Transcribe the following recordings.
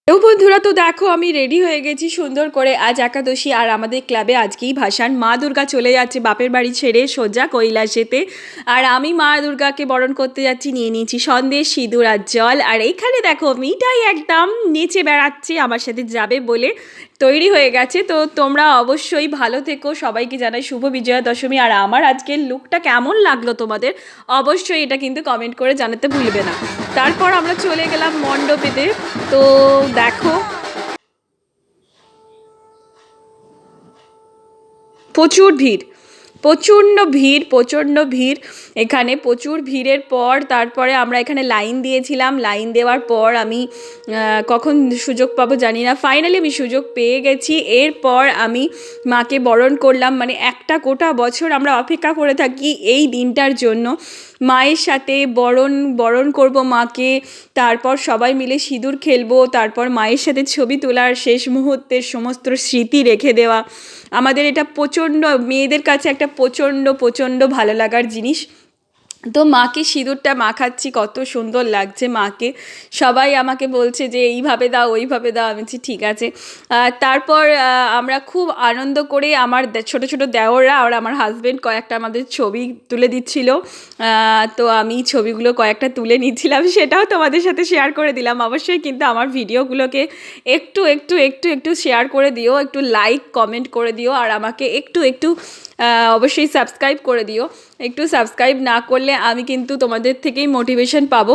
বন্ধুরা, তো দেখো আমি রেডি হয়ে গেছি সুন্দর করে। আজ একাদশী আর আমাদের ক্লাবে আজকেই ভাসান। মা দুর্গা চলে যাচ্ছে বাপের বাড়ি ছেড়ে সোজা কৈলাসেতে। আর আমি মা দুর্গাকে বরণ করতে যাচ্ছি। নিয়ে নিয়েছি সন্দেশ, সিঁদুর আর জল। আর এইখানে দেখো মিঠাই একদম নেচে বেড়াচ্ছে, আমার সাথে যাবে বলে তৈরি হয়ে গেছে। তো তোমরা অবশ্যই ভালো থেকো। সবাইকে জানাই শুভ বিজয়া দশমী। আর আমার আজকের লুকটা কেমন লাগলো তোমাদের অবশ্যই এটা কিন্তু কমেন্ট করে জানাতে ভুলবে না। তারপর আমরা চলে গেলাম মণ্ডপেতে। তো দেখো প্রচুর ভিড়, প্রচণ্ড ভিড় এখানে। প্রচুর ভিড়ের পর তারপরে আমরা এখানে লাইন দিয়েছিলাম। লাইন দেওয়ার পর আমি কখন সুযোগ পাবো জানি না, ফাইনালি আমি সুযোগ পেয়ে গেছি। এরপর আমি মাকে বরণ করলাম। মানে একটা গোটা বছর আমরা অপেক্ষা করে থাকি এই দিনটার জন্য। মায়ের সাথে বরণ করব মাকে, তারপর সবাই মিলে সিঁদুর খেলবো, তারপর মায়ের সাথে ছবি তোলার, শেষ মুহূর্তের সমস্ত স্মৃতি রেখে দেওয়া। আমাদের এটা প্রচণ্ড, মেয়েদের কাছে একটা প্রচণ্ড ভালো লাগার জিনিস। তো মাকে সিঁদুরটা মাখাচ্ছি, কত সুন্দর লাগছে মাকে। সবাই আমাকে বলছে যে এইভাবে দাও ওইভাবে দাও, আমি বলছি ঠিক আছে। তারপর আমরা খুব আনন্দ করে আমার ছোট দেওররা আর আমার হাজব্যান্ড কয়েকটা আমাদের ছবি তুলে দিচ্ছিল। তো আমি ছবিগুলো কয়েকটা তুলে নিচ্ছিলাম, সেটাও তোমাদের সাথে শেয়ার করে দিলাম। অবশ্যই কিন্তু আমার ভিডিওগুলোকে একটু শেয়ার করে দিও, একটু লাইক কমেন্ট করে দিও, আর আমাকে একটু অবশ্যই সাবস্ক্রাইব করে দিও। একটু সাবস্ক্রাইব না করলে আমি কিন্তু তোমাদের থেকেই মোটিভেশন পাবো।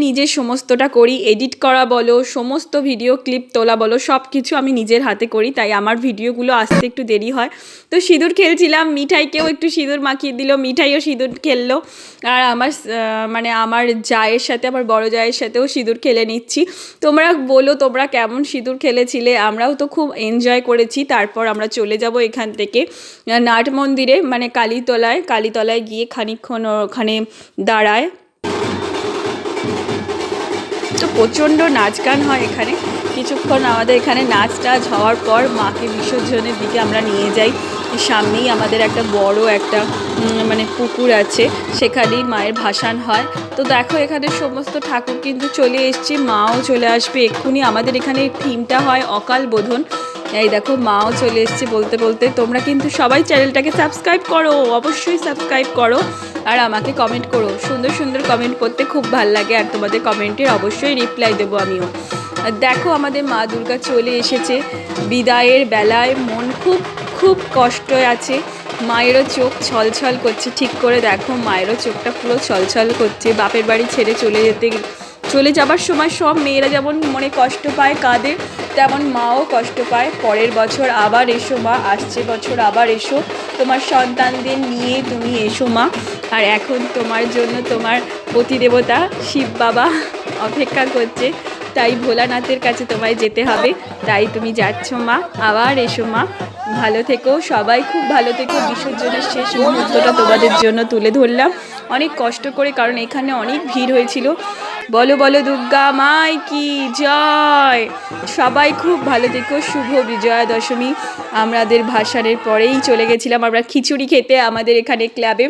নিজে সমস্তটা করি, এডিট করা বলো, সমস্ত ভিডিও ক্লিপ তোলা বলো, সব কিছু আমি নিজের হাতে করি, তাই আমার ভিডিওগুলো আসতে একটু দেরি হয়। তো সিঁদুর খেলছিলাম, মিঠাইকেও একটু সিঁদুর মাখিয়ে দিল, মিঠাইও সিঁদুর খেললো। আর আমার জায়ের সাথে, আমার বড় জায়ের সাথেও সিঁদুর খেলে নিচ্ছি। তোমরা বলো তোমরা কেমন সিঁদুর খেলেছিলে? আমরাও তো খুব এনজয় করেছি। তারপর আমরা চলে যাব এখান থেকে নাট মন্দিরে, মানে কালীতলায় গিয়ে খানিকক্ষণ ওখানে দাঁড়ায়। তো প্রচণ্ড নাচ গান হয় এখানে। কিছুক্ষণ আমাদের এখানে নাচ টাচ হওয়ার পর মাকে বিসর্জনের দিকে আমরা নিয়ে যাই। সামনেই আমাদের একটা বড় একটা পুকুর আছে, সেখানেই মায়ের ভাসান হয়। তো দেখো এখানে সমস্ত ঠাকুর কিন্তু চলে এসছে, মাও চলে আসবে এক্ষুনি। আমাদের এখানে থিমটা হয় অকাল বোধন। এই দেখো মাও চলে এসছে বলতে বলতে। তোমরা কিন্তু সবাই চ্যানেলটাকে সাবস্ক্রাইব করো, অবশ্যই সাবস্ক্রাইব করো, আর আমাকে কমেন্ট করো। সুন্দর কমেন্ট করতে খুব ভাল লাগে, আর তোমাদের কমেন্টের অবশ্যই রিপ্লাই দেবো আমিও। দেখো আমাদের মা দুর্গা চলে এসেছে বিদায়ের বেলায়। মন খুব কষ্ট আছে। মায়েরও চোখ ছলছল করছে, ঠিক করে দেখো মায়েরও চোখটা পুরো ছলছল করছে। বাপের বাড়ি ছেড়ে চলে যাবার সময় সব মেয়েরা যেমন মনে কষ্ট পায়, কাঁদে, তেমন মাও কষ্ট পায়। পরের বছর আবার এসো মা, আসছে বছর আবার এসো, তোমার সন্তানদের নিয়ে তুমি এসো মা। আর এখন তোমার জন্য তোমার পতিদেবতা শিব বাবা অপেক্ষা করছে, তাই ভোলানাথের কাছে তোমায় যেতে হবে। তাই তুমি যাচ্ছ মা, আবার এসো মা। ভালো থেকো সবাই, খুব ভালো থেকো। বিসর্জনের শেষ মুহূর্তটা তোমাদের জন্য তুলে ধরলাম অনেক কষ্ট করে, কারণ এখানে অনেক ভিড় হয়েছিল। বলো দুর্গা মাই কি জয়। সবাই খুব ভালো থেকো। শুভ বিজয়া দশমী। আমাদের ভাসানের পরেই চলে গেছিলাম আমরা খিচুড়ি খেতে। আমাদের এখানে ক্লাবে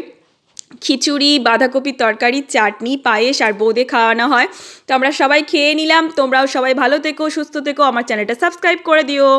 খিচুড়ি, বাঁধাকপির তরকারি, চাটনি, পায়েস আর বোঁদে খাওয়ানো হয়। তো আমরা সবাই খেয়ে নিলাম। তোমরাও সবাই ভালো থেকো, সুস্থ থেকো, আমার চ্যানেলটা সাবস্ক্রাইব করে দিও।